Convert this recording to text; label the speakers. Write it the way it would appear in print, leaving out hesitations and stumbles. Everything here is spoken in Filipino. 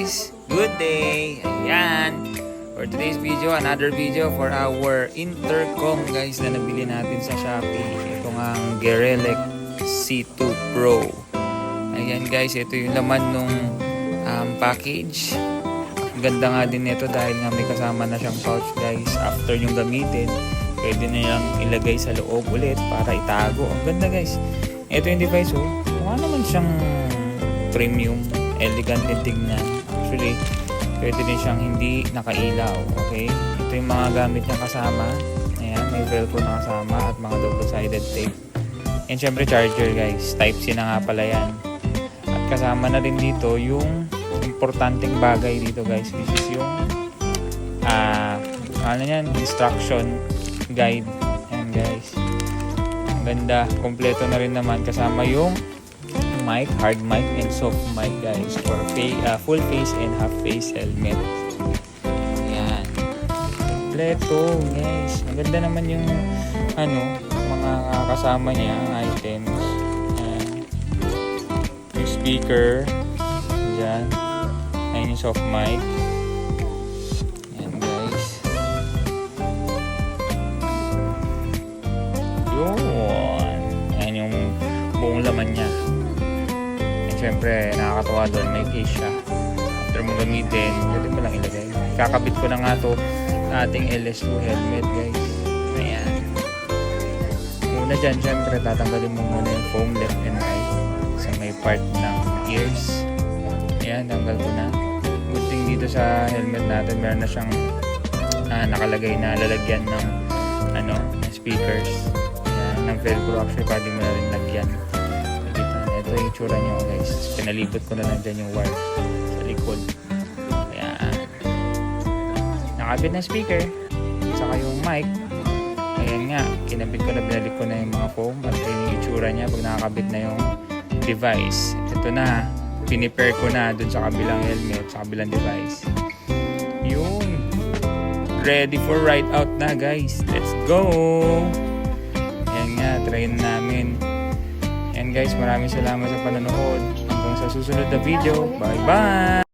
Speaker 1: guys! Good day! Ayan! For today's video, another video for our intercom guys na nabili natin sa Shopee. Ito nga ang Gerelec C2 Pro. Ayan guys, ito yung laman nung package. Ang ganda nga din nito dahil nga may kasama na siyang pouch guys. After yung gamitin, pwede na yung ilagay sa loob ulit para itago. Ang ganda guys. Ito yung device mukha naman siyang premium, elegant din tignan. Actually, pwede din siyang hindi nakailaw. Okay? Ito yung mga gamit niya kasama. Ayan, may velcro na kasama at mga double-sided tape. And syempre charger guys. Type-C na nga pala yan. At kasama na rin dito yung importanteng bagay dito guys, which is yung instruction guide. Ayan guys. Ang ganda. Kompleto na rin naman. Kasama yung mic, hard mic and soft mic guys for full face and half face helmet. Ayan. Kompleto guys. Maganda naman yung mga kasama niya items. Ayan. Yung speaker dyan. Ayan yung soft mic. Ayan guys. Yun. Ayan yung buong laman niya. Siyempre, nakakatawa doon, may case siya. After mo gamitin, pwede mo lang ilagay. Kakabit ko na nga to sa ating LS2 helmet, guys. Ayan. Muna dyan, siyempre, tatanggalin mo muna yung foam left and right sa may part ng ears. Ayan, tanggal ko na. Good thing dito sa helmet natin, meron na siyang nakalagay na lalagyan ng speakers. Ayan, ng velcro. Actually, pwede mo na rin lagyan. Ito yung itsura nyo guys. Pinalibot ko na lang dyan yung wire sa likod. Ayan. Nakabit na speaker. Saka yung mic. Ayan nga. Kinabit ko na, binalik ko na yung mga foam. At yung itsura niya pag nakakabit na yung device. Ito na. Pinipair ko na dun sa kabilang helmet. Sa kabilang device. Yun. Ready for ride out na guys. Let's go! Ayan nga. Try na namin. And guys, maraming salamat sa panonood. Hanggang sa susunod na video. Bye-bye!